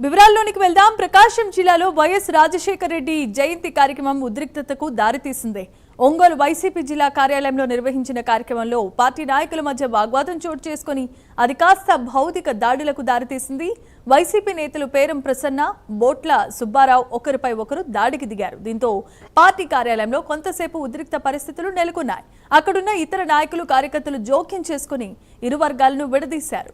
వివరాల్లోనికి వెళ్దాం. ప్రకాశం జిల్లాలో వైఎస్ రాజశేఖర రెడ్డి జయంతి కార్యక్రమం ఉద్రిక్తతకు దారితీసింది. ఒంగోలు వైసీపీ జిల్లా కార్యాలయంలో నిర్వహించిన కార్యక్రమంలో పార్టీ నాయకుల మధ్య వాగ్వాదం చోటు చేసుకుని అది కాస్త భౌతిక దాడులకు దారితీసింది. వైసీపీ నేతలు పేరం ప్రసన్న, బోట్ల సుబ్బారావు ఒకరిపై ఒకరు దాడికి దిగారు. దీంతో పార్టీ కార్యాలయంలో కొంతసేపు ఉద్రిక్త పరిస్థితులు నెలకొన్నాయి. అక్కడున్న ఇతర నాయకులు, కార్యకర్తలు జోక్యం చేసుకుని ఇరు వర్గాలను విడదీశారు.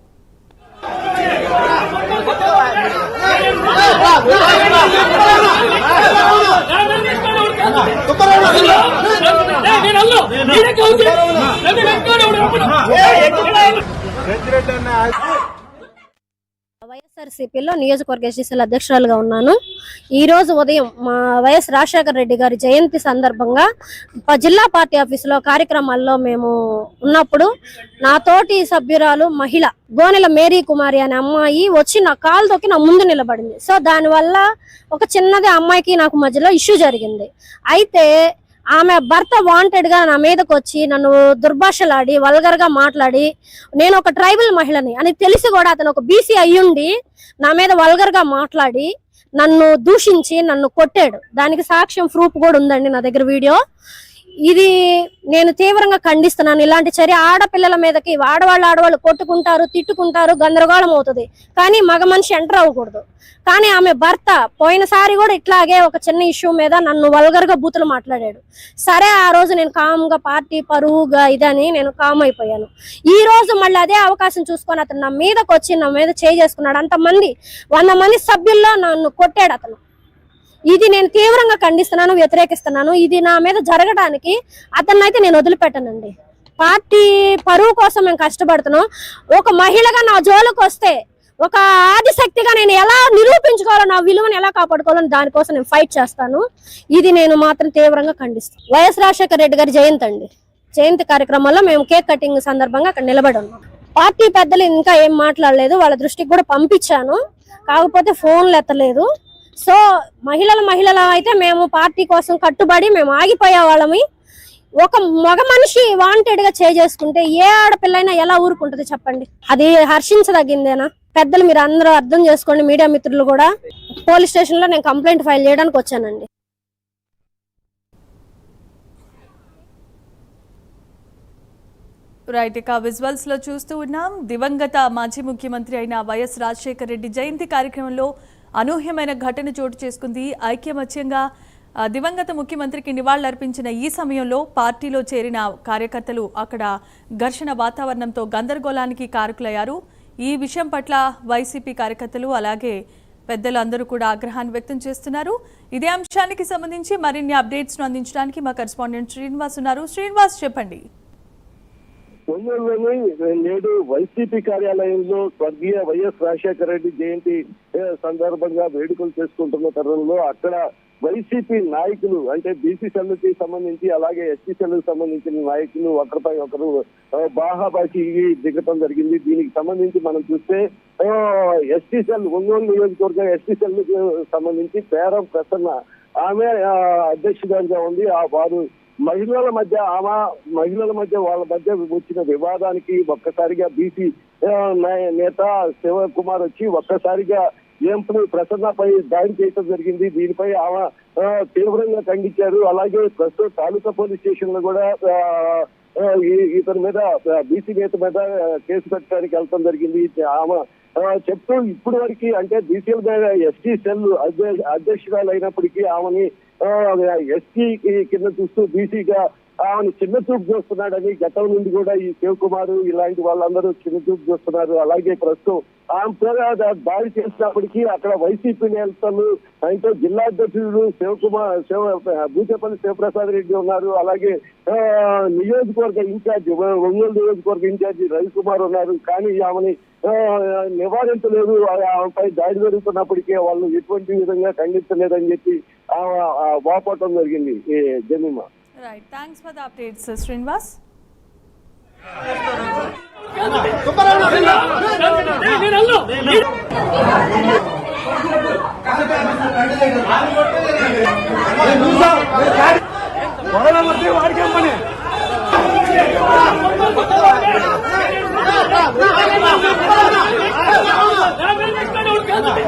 వైఎస్ఆర్సీపీలో నియోజకవర్గ ఎస్సీసీల అధ్యక్షురాలుగా ఉన్నాను. ఈ రోజు ఉదయం మా వైఎస్ రాజశేఖర రెడ్డి గారి జయంతి సందర్భంగా జిల్లా పార్టీ ఆఫీసులో కార్యక్రమాల్లో మేము ఉన్నప్పుడు నా తోటి సభ్యురాలు మహిళ గోనెల మేరీ కుమారి అనే అమ్మాయి వచ్చి నా కాలు తొక్కి నా ముందు నిలబడింది. సో దానివల్ల ఒక చిన్నది అమ్మాయికి నాకు మధ్యలో ఇష్యూ జరిగింది. అయితే ఆమె భర్త వాంటెడ్ గా నా మీదకి వచ్చి నన్ను దుర్భాషలాడి వల్గర్ గా మాట్లాడి, నేను ఒక ట్రైబల్ మహిళని అని తెలిసి కూడా అతను ఒక బీసీ అయ్యుండి నా మీద వల్గర్ గా మాట్లాడి నన్ను దూషించి నన్ను కొట్టాడు. దానికి సాక్ష్యం ప్రూఫ్ కూడా ఉందండి నా దగ్గర వీడియో. ఇది నేను తీవ్రంగా ఖండిస్తున్నాను. ఇలాంటి చర్య ఆడపిల్లల మీదకి ఆడవాళ్ళు కొట్టుకుంటారు, తిట్టుకుంటారు, గందరగోళం అవుతుంది. కానీ మగ మనిషి ఎంటర్ అవ్వకూడదు. కానీ ఆమె భర్త పోయినసారి కూడా ఇట్లాగే ఒక చిన్న ఇష్యూ మీద నన్ను వల్గర్గా బూతులు మాట్లాడాడు. సరే, ఆ రోజు నేను కామ్గా పార్టీ పరువుగా ఇదని నేను కామ్ అయిపోయాను. ఈ రోజు మళ్ళీ అదే అవకాశం చూసుకొని అతను నా మీదకి వచ్చి నా మీద చేసుకున్నాడు. అంతమంది 100 మంది సభ్యుల్లో నన్ను కొట్టాడు అతను. ఇది నేను తీవ్రంగా ఖండిస్తున్నాను, వ్యతిరేకిస్తున్నాను. ఇది నా మీద జరగడానికి అతన్నైతే నేను వదిలిపెట్టనండి. పార్టీ పరువు కోసం మేము కష్టపడుతున్నాం. ఒక మహిళగా నా జోలికి వస్తే, ఒక ఆదిశక్తిగా నేను ఎలా నిరూపించుకోవాలో, నా విలువను ఎలా కాపాడుకోవాలని దానికోసం నేను ఫైట్ చేస్తాను. ఇది నేను మాత్రం తీవ్రంగా ఖండిస్తాను. వైఎస్ రాజశేఖర రెడ్డి గారి జయంతి అండి. జయంతి కార్యక్రమంలో మేము కేక్ కటింగ్ సందర్భంగా అక్కడ నిలబడి ఉన్నాం. పార్టీ పెద్దలు ఇంకా ఏం మాట్లాడలేదు. వాళ్ళ దృష్టికి కూడా పంపించాను, కాకపోతే ఫోన్లు ఎత్తలేదు. సో మహిళల అయితే మేము పార్టీ కోసం కట్టుబడి మేము ఆగిపోయే వాళ్ళమి. ఒక మగ మనిషి వాంటెడ్ గా చేసుకుంటే ఏ ఆడపిల్లైనా ఎలా ఊరుకుంటది చెప్పండి? అది హర్షించదగిందేనా? పెద్దలు మీరు అందరూ అర్థం చేసుకోండి. మీడియా మిత్రులు కూడా. పోలీస్ స్టేషన్ లో నేను కంప్లైంట్ ఫైల్ చేయడానికి వచ్చానండి. రైట్, ఇక విజువల్స్ లో చూస్తూ ఉన్నాం. దివంగత మాజీ ముఖ్యమంత్రి అయిన వైఎస్ రాజశేఖర రెడ్డి జయంతి కార్యక్రమంలో అనూహ్యమైన ఘటన చోటు చేసుకుంది. ఐక్యమత్యంగా దివంగత ముఖ్యమంత్రికి నివాళులర్పించిన ఈ సమయంలో పార్టీలో చేరిన కార్యకర్తలు అక్కడ ఘర్షణ వాతావరణంతో గందరగోళానికి కారకులయ్యారు. ఈ విషయం పట్ల వైసీపీ కార్యకర్తలు అలాగే పెద్దలు అందరూ కూడా ఆగ్రహాన్ని వ్యక్తం చేస్తున్నారు. ఇదే అంశానికి సంబంధించి మరిన్ని అప్డేట్స్ ను అందించడానికి మా కరెస్పాండెంట్ శ్రీనివాస్ ఉన్నారు. శ్రీనివాస్, చెప్పండి. ఒంగోలులోని నేడు వైసీపీ కార్యాలయంలో స్వర్గీయ వైఎస్ రాజశేఖర రెడ్డి జయంతి సందర్భంగా వేడుకలు చేసుకుంటున్న తరుణంలో అక్కడ వైసీపీ నాయకులు, అంటే బీసీ సెల్కి సంబంధించి అలాగే ఎస్టీ సెల్కి సంబంధించిన నాయకులు ఒకరిపై ఒకరు బాహాబాషి దిగటం జరిగింది. దీనికి సంబంధించి మనం చూస్తే ఎస్టీ సెల్, ఒంగోలు నియోజకవర్గ ఎస్టీ సెల్కి సంబంధించి పేరం ప్రసన్న ఆమె అధ్యక్షుడిగా ఉంది. వారు మహిళల మధ్య వాళ్ళ మధ్య వచ్చిన వివాదానికి ఒక్కసారిగా బీసీ నేత శివకుమార్ వచ్చి ఒక్కసారిగా ఎంపీ ప్రసన్నపై దాడి చేయడం జరిగింది. దీనిపై ఆమె తీవ్రంగా ఖండించారు. అలాగే ప్రస్తుతం తాలూకా పోలీస్ స్టేషన్ లో కూడా ఇతని మీద, బీసీ నేత మీద కేసు పెట్టడానికి వెళ్తాం జరిగింది. ఆమె చెప్తూ ఇప్పటి వరకు, అంటే బీసీల మీద ఎస్టీ సెల్ అధ్యక్షురాలు అయినప్పటికీ ఆమెని ఎస్టీ కింద చూస్తూ బీసీగా ఆమెను చిన్న చూపు చూస్తున్నాడని గతం నుండి కూడా ఈ శివకుమార్ ఇలాంటి వాళ్ళందరూ చిన్న చూపు చూస్తున్నారు. అలాగే ప్రస్తుతం ఆమె పేద దాడి చేసినప్పటికీ అక్కడ వైసీపీ నేతలు, అంటే జిల్లా అధ్యక్షుడు బూచేపల్లి శివప్రసాద్ రెడ్డి ఉన్నారు. అలాగే నియోజకవర్గ ఇన్ఛార్జి, ఒంగోలు నియోజకవర్గ ఇన్ఛార్జి రవికుమార్ ఉన్నారు. కానీ ఆమెని నివారించలేదు. ఆమెపై దాడి జరుగుతున్నప్పటికీ వాళ్ళు ఎటువంటి విధంగా ఖండించలేదని చెప్పి వాపోవటం జరిగింది. Jemimah. Right. Thanks for the updates, Srinivas.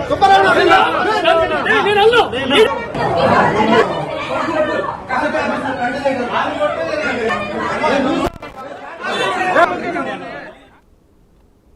Subbarao